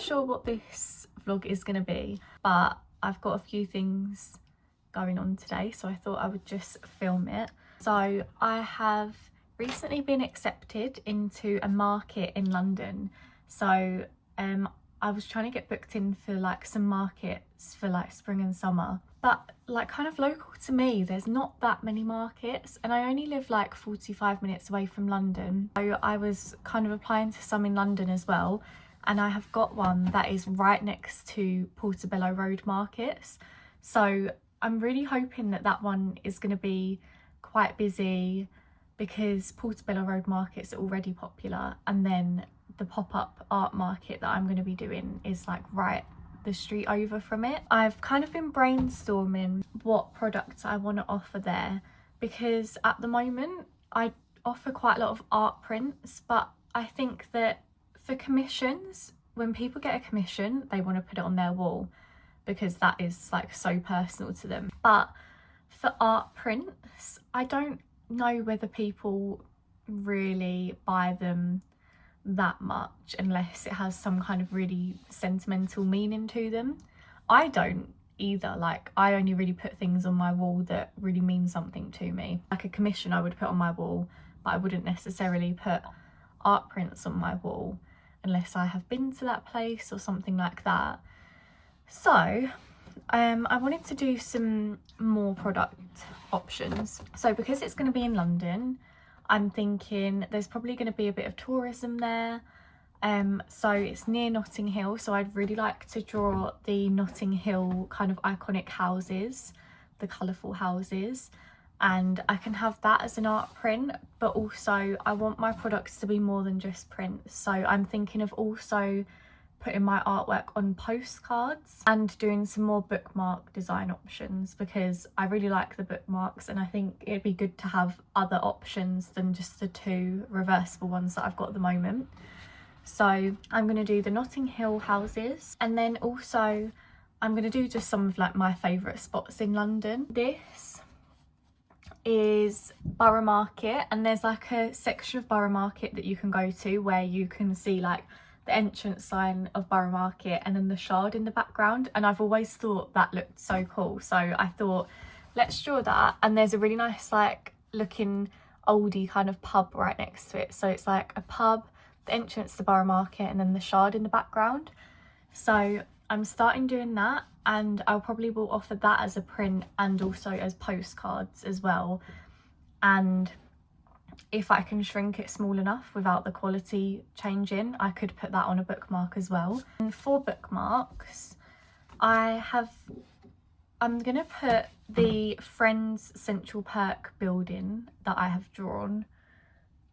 sure what this vlog is going to be, but I've got a few things going on today, so I thought I would just film it. So I have recently been accepted into a market in London. So I was trying to get booked in for like some markets for like spring and summer, but like kind of local to me there's not that many markets, and I only live like 45 minutes away from London. So I was kind of applying to some in London as well, and I have got one that is right next to Portobello Road markets. So I'm really hoping that that one is going to be quite busy, because Portobello Road markets are already popular, and then the pop-up art market that I'm going to be doing is like right the street over from it. I've kind of been brainstorming what products I want to offer there, because at the moment I offer quite a lot of art prints, but I think that for commissions, when people get a commission they want to put it on their wall because that is like so personal to them. But for art prints, I don't know whether people really buy them that much unless it has some kind of really sentimental meaning to them. I don't either. Like, I only really put things on my wall that really mean something to me. Like a commission I would put on my wall, but I wouldn't necessarily put art prints on my wall unless I have been to that place or something like that. So I wanted to do some more product options. So because it's going to be in London, I'm thinking there's probably going to be a bit of tourism there. So it's near Notting Hill, so I'd really like to draw the Notting Hill kind of iconic houses, the colourful houses, and I can have that as an art print. But also I want my products to be more than just prints, so I'm thinking of also putting my artwork on postcards and doing some more bookmark design options, because I really like the bookmarks and I think it'd be good to have other options than just the two reversible ones that I've got at the moment. So I'm going to do the Notting Hill houses, and then also I'm going to do just some of like my favourite spots in London. This is Borough Market, and there's like a section of Borough Market that you can go to where you can see like the entrance sign of Borough Market and then the Shard in the background, and I've always thought that looked so cool, so I thought let's draw that. And there's a really nice like looking oldie kind of pub right next to it, so it's like a pub, the entrance to Borough Market, and then the Shard in the background. So I'm starting doing that, and I'll probably will offer that as a print and also as postcards as well. And if I can shrink it small enough without the quality changing, I could put that on a bookmark as well. And for bookmarks, I'm gonna put the Friends Central Perk building that I have drawn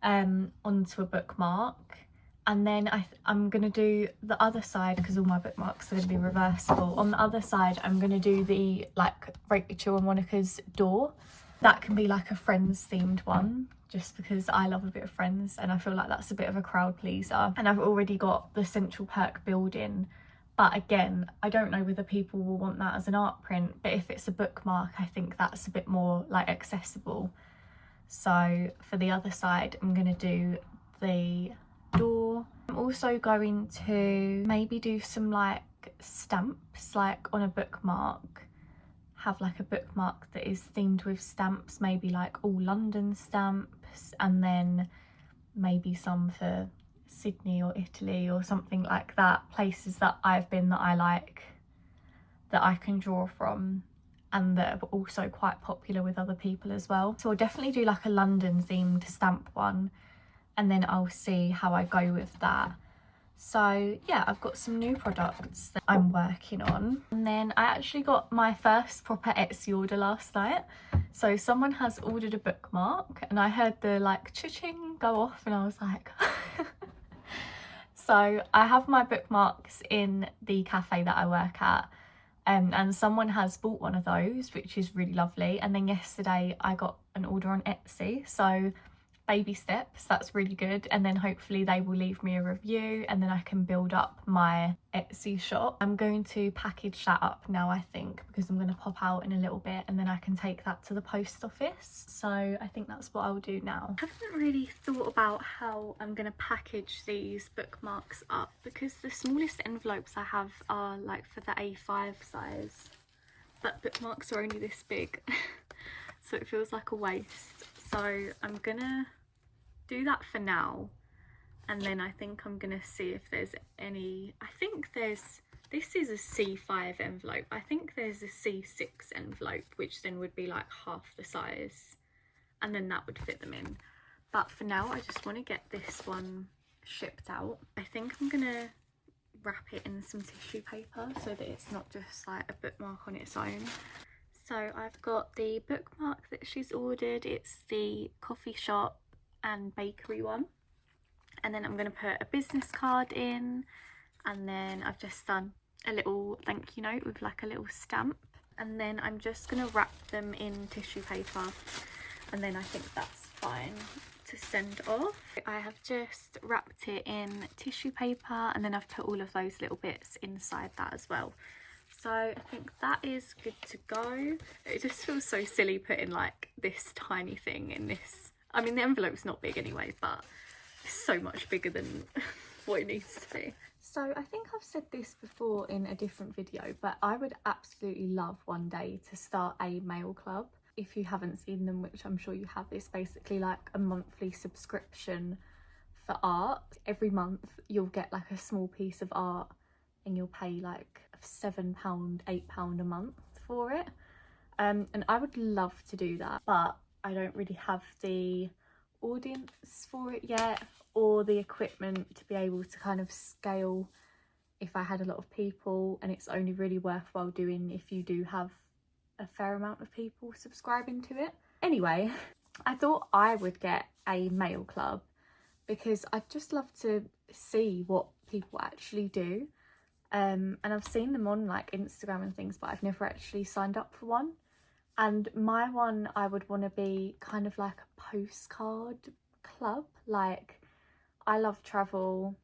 onto a bookmark, and then I'm gonna do the other side, because all my bookmarks are gonna be reversible. On the other side I'm gonna do the like Rachel and Monica's door. That can be like a Friends themed one, just because I love a bit of Friends and I feel like that's a bit of a crowd pleaser. And I've already got the Central Perk building, but again I don't know whether people will want that as an art print, but if it's a bookmark I think that's a bit more like accessible. So for the other side I'm going to do the door. I'm also going to maybe do some like stamps like on a bookmark, have like a bookmark that is themed with stamps, maybe like all London stamps, and then maybe some for Sydney or Italy or something like that, places that I've been that I like, that I can draw from, and that are also quite popular with other people as well. So I'll definitely do like a London themed stamp one, and then I'll see how I go with that. So yeah, I've got some new products that I'm working on. And then I actually got my first proper Etsy order last night. So someone has ordered a bookmark, and I heard the like cha-ching go off, and I was like so I have my bookmarks in the cafe that I work at, and someone has bought one of those, which is really lovely. And then yesterday I got an order on Etsy, so baby steps. That's really good. And then hopefully they will leave me a review and then I can build up my Etsy shop. I'm going to package that up now, I think, because I'm going to pop out in a little bit and then I can take that to the post office. So I think that's what I'll do now. I haven't really thought about how I'm going to package these bookmarks up because the smallest envelopes I have are like for the A5 size, but bookmarks are only this big. So it feels like a waste. So I'm gonna do that for now, and then I think I'm gonna see if there's any, I think there's, this is a C5 envelope, I think there's a C6 envelope which then would be like half the size and then that would fit them in. But for now I just want to get this one shipped out. I think I'm gonna wrap it in some tissue paper so that it's not just like a bookmark on its own. So I've got the bookmark that she's ordered, it's the coffee shop and bakery one. And then I'm going to put a business card in, and then I've just done a little thank you note with like a little stamp. And then I'm just going to wrap them in tissue paper, and then I think that's fine to send off. I have just wrapped it in tissue paper and then I've put all of those little bits inside that as well. So I think that is good to go. It just feels so silly putting like this tiny thing in this. I mean, the envelope's not big anyway, but it's so much bigger than what it needs to be. So I think I've said this before in a different video, but I would absolutely love one day to start a mail club. If you haven't seen them, which I'm sure you have, it's basically like a monthly subscription for art. Every month you'll get like a small piece of art and you'll pay like £7, £8 a month for it. And I would love to do that, but I don't really have the audience for it yet or the equipment to be able to kind of scale if I had a lot of people, and it's only really worthwhile doing if you do have a fair amount of people subscribing to it. Anyway, I thought I would get a mail club because I'd just love to see what people actually do. And I've seen them on like Instagram and things, but I've never actually signed up for one. And my one, I would want to be kind of like a postcard club. Like, I love travel,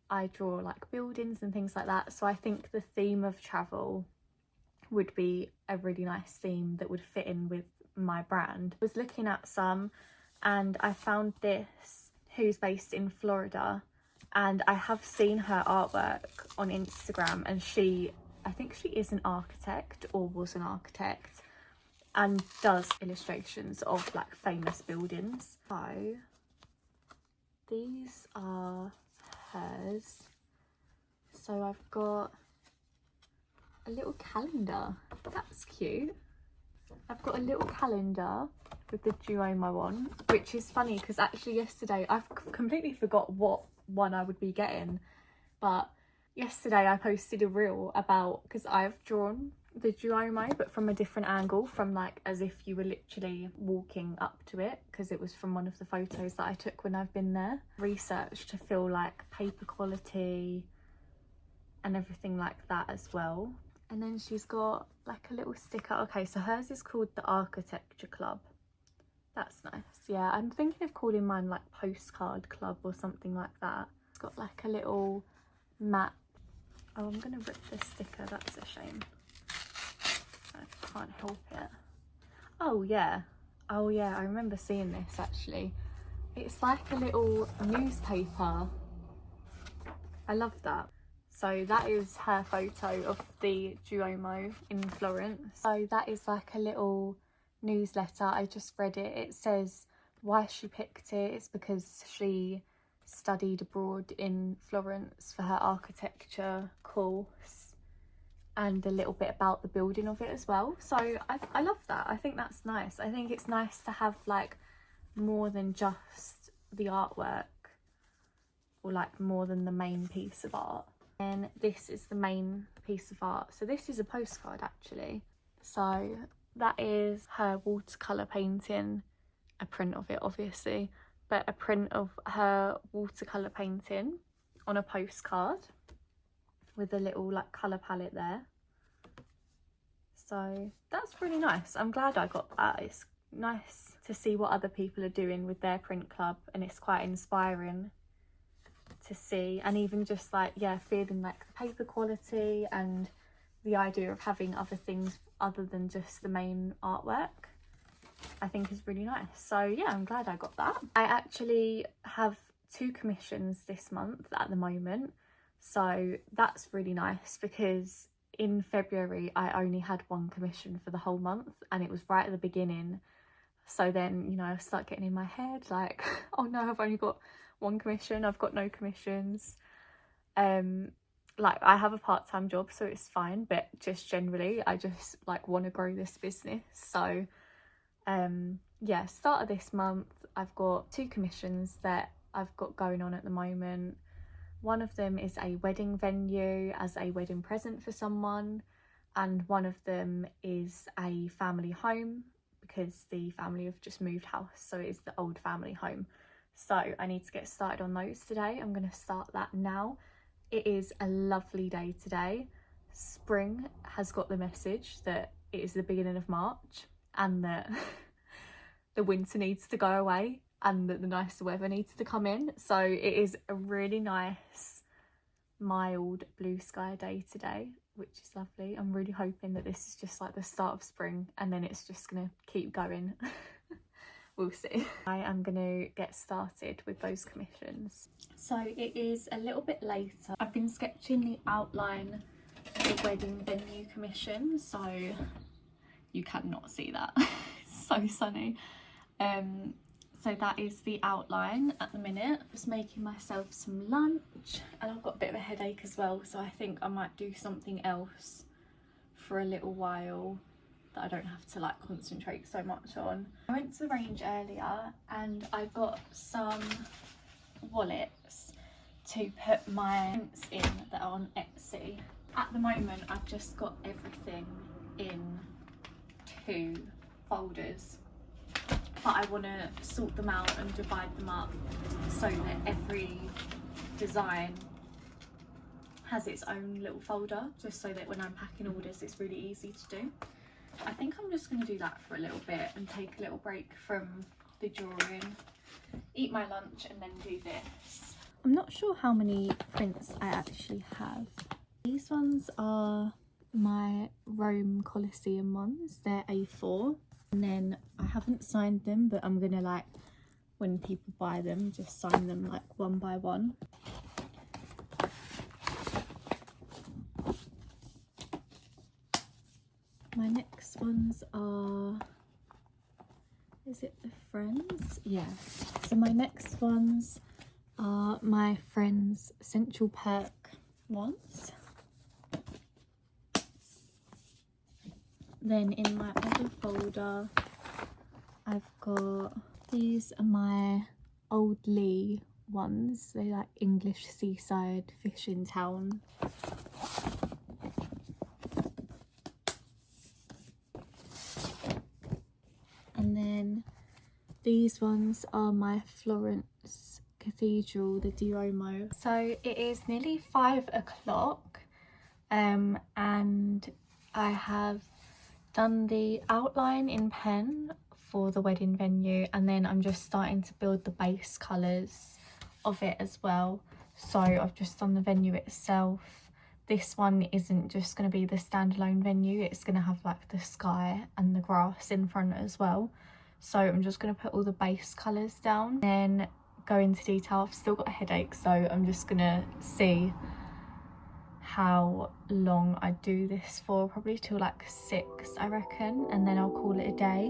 I draw like buildings and things like that, so I think the theme of travel would be a really nice theme that would fit in with my brand. I was looking at some and I found this, who's based in Florida, and I have seen her artwork on Instagram, and I think she is an architect or was an architect and does illustrations of like famous buildings. So these are hers. So I've got a little calendar, that's cute. I've got a little calendar with the Duomo on, which is funny because actually yesterday I've completely forgot what one I would be getting, but yesterday I posted a reel about, because I've drawn the Duomo but from a different angle, from like as if you were literally walking up to it, because it was from one of the photos that I took when I've been there. Research to feel like paper quality and everything like that as well. And then she's got like a little sticker. Okay, so hers is called the Architecture Club. That's nice. Yeah, I'm thinking of calling mine like Postcard Club or something like that. It's got like a little map. Oh, I'm gonna rip this sticker, that's a shame. I can't help it. Oh yeah, I remember seeing this actually. It's like a little newspaper. I love that. So that is her photo of the Duomo in Florence. So that is like a little newsletter. I just read it. It says why she picked it. It's because she studied abroad in Florence for her architecture course, and a little bit about the building of it as well. So I love that. I think that's nice. I think it's nice to have like more than just the artwork, or like more than the main piece of art. And this is the main piece of art. So this is a postcard actually. So that is her watercolour painting, a print of it obviously, but a print of her watercolour painting on a postcard with a little like colour palette there. So that's really nice. I'm glad I got that. It's nice to see what other people are doing with their print club, and it's quite inspiring to see. And even just like, yeah, feeling like the paper quality and the idea of having other things other than just the main artwork, I think is really nice. So yeah, I'm glad I got that. I actually have 2 commissions this month at the moment, so that's really nice, because in February I only had 1 commission for the whole month, and it was right at the beginning. So then, you know, I start getting in my head like, oh no, I've only got 1 commission, I've got no commissions. Like, I have a part-time job, so it's fine, but just generally I just like want to grow this business. So yeah, start of this month I've got 2 commissions that I've got going on at the moment. One of them is a wedding venue as a wedding present for someone, and one of them is a family home, because the family have just moved house, so it is the old family home. So I need to get started on those today. I'm going to start that now. It is a lovely day today. Spring has got the message that it is the beginning of March, and that the winter needs to go away, and that the nicer weather needs to come in. So it is a really nice, mild blue sky day today, which is lovely. I'm really hoping that this is just like the start of spring, and then it's just gonna keep going. We'll see. I am gonna get started with those commissions. So it is a little bit later. I've been sketching the outline for the wedding venue commission, so you cannot see that. It's so sunny. So that is the outline at the minute. Just making myself some lunch, and I've got a bit of a headache as well, so I think I might do something else for a little while that I don't have to like concentrate so much on. I went to the range earlier and I got some wallets to put my prints in that are on Etsy. At the moment I've just got everything in 2 folders, but I want to sort them out and divide them up so that every design has its own little folder, just so that when I'm packing orders it's really easy to do. I think I'm just going to do that for a little bit and take a little break from the drawing, eat my lunch, and then do this. I'm not sure how many prints I actually have. These ones are my Rome Colosseum ones, they're A4. And then I haven't signed them, but I'm gonna, like, when people buy them, just sign them like one by one. My next ones are, is it the Friends? Yeah. So my next ones are my Friends Central Perk ones. Then in my other folder, I've got, these are my Old Lee ones. They're like English seaside fishing town. And then these ones are my Florence Cathedral, the Duomo. So it is nearly 5 o'clock, and I have done the outline in pen for the wedding venue, and then I'm just starting to build the base colours of it as well. So I've just done the venue itself. This one isn't just going to be the standalone venue, it's going to have like the sky and the grass in front as well. So I'm just going to put all the base colours down, then go into detail. I've still got a headache, so I'm just going to see how long I do this for, probably till like 6 I reckon, and then I'll call it a day.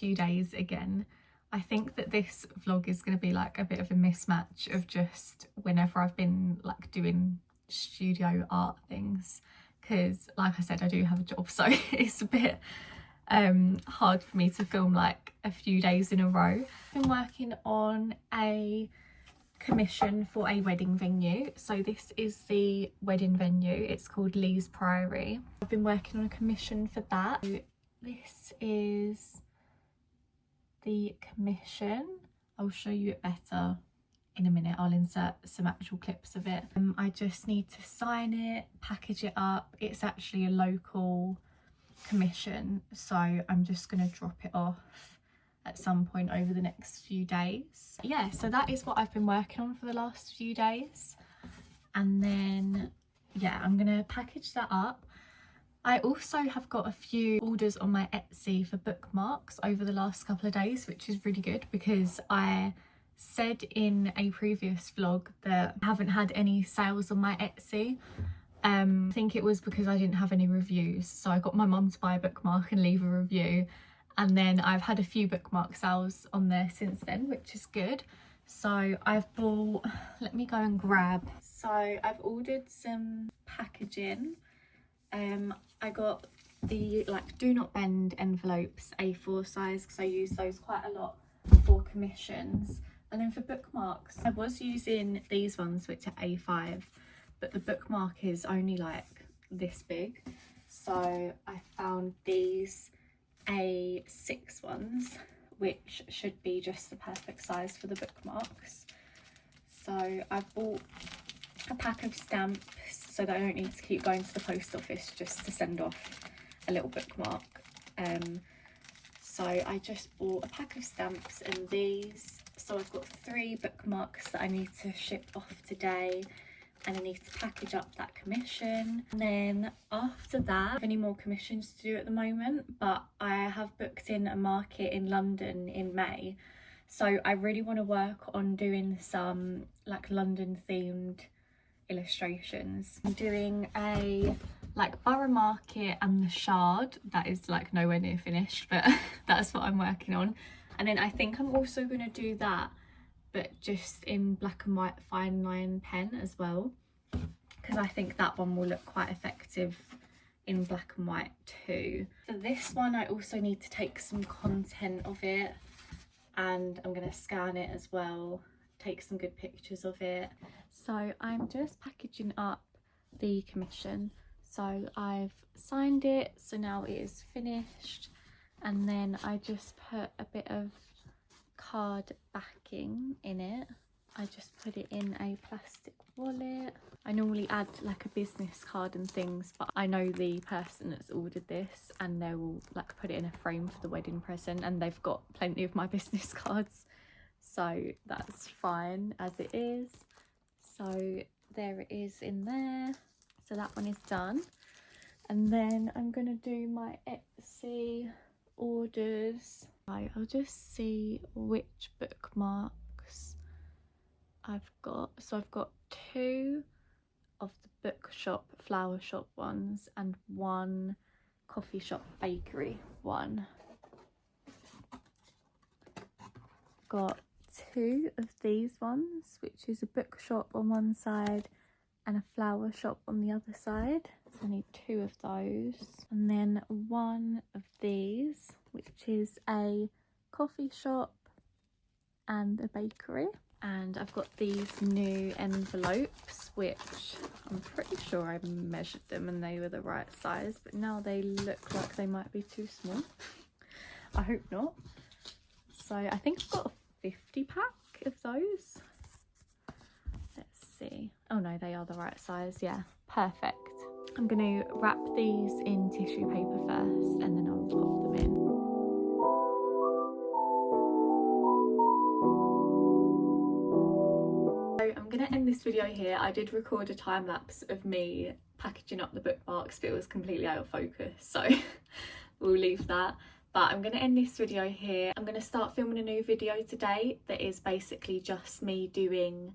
few days again. I think that this vlog is going to be like a bit of a mismatch of just whenever I've been like doing studio art things, because like I said, I do have a job, so it's a bit hard for me to film like a few days in a row. I've been working on a commission for a wedding venue. So this is the wedding venue, it's called Lee's Priory. I've been working on a commission for that. So this is the commission. I'll show you it better in a minute. I'll insert some actual clips of it. I just need to sign it, package it up. It's actually a local commission, so I'm just gonna drop it off at some point over the next few days. Yeah, so that is what I've been working on for the last few days, and then yeah, I'm gonna package that up. I also have got a few orders on my Etsy for bookmarks over the last couple of days, which is really good because I said in a previous vlog that I haven't had any sales on my Etsy. I think it was because I didn't have any reviews, so I got my mum to buy a bookmark and leave a review, and then I've had a few bookmark sales on there since then, which is good. So I've bought, let me go and grab, so I've ordered some packaging. I got the like do not bend envelopes, A4 size, because I use those quite a lot for commissions. And then for bookmarks, I was using these ones which are A5, but the bookmark is only like this big, so I found these A6 ones which should be just the perfect size for the bookmarks. So I bought a pack of stamps so that I don't need to keep going to the post office just to send off a little bookmark. So I just bought a pack of stamps and these, so I've got 3 bookmarks that I need to ship off today, and I need to package up that commission. And then after that, I have any more commissions to do at the moment, but I have booked in a market in London in May, so I really want to work on doing some like London themed illustrations. I'm doing a like borough market and the Shard that is like nowhere near finished, but that's what I'm working on. And then I think I'm also going to do that, but just in black and white fine line pen as well, because I think that one will look quite effective in black and white too. For this one I also need to take some content of it, and I'm going to scan it as well, take some good pictures of it. So I'm just packaging up the commission. So I've signed it, so now it is finished, and then I just put a bit of card backing in it. I just put it in a plastic wallet. I normally add like a business card and things, but I know the person that's ordered this and they will like put it in a frame for the wedding present, and they've got plenty of my business cards, so that's fine as it is. So there it is in there, so that one is done. And then I'm gonna do my Etsy orders. I'll just see which bookmarks I've got. So I've got 2 of the bookshop flower shop ones and 1 coffee shop bakery one. Got 2 of these ones, which is a bookshop on one side and a flower shop on the other side. So I need 2 of those. And then 1 of these, which is a coffee shop and a bakery. And I've got these new envelopes, which I'm pretty sure I measured them and they were the right size, but now they look like they might be too small. I hope not. So I think I've got a 50 pack of those. Let's see. Oh no, they are the right size. Yeah, perfect. I'm going to wrap these in tissue paper first and then I'll pop them in. So I'm going to end this video here. I did record a time lapse of me packaging up the bookmarks, but it was completely out of focus, so we'll leave that. But I'm going to end this video here. I'm going to start filming a new video today that is basically just me doing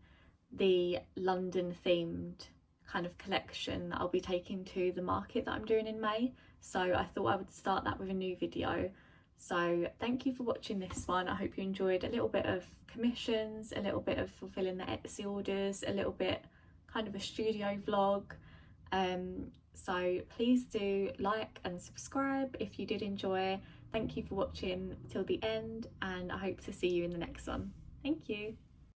the London themed kind of collection that I'll be taking to the market that I'm doing in May. So I thought I would start that with a new video So thank you for watching this one. I hope you enjoyed a little bit of commissions, a little bit of fulfilling the Etsy orders, a little bit kind of a studio vlog. So please do like and subscribe if you did enjoy. Thank you for watching till the end, and I hope to see you in the next one. Thank you.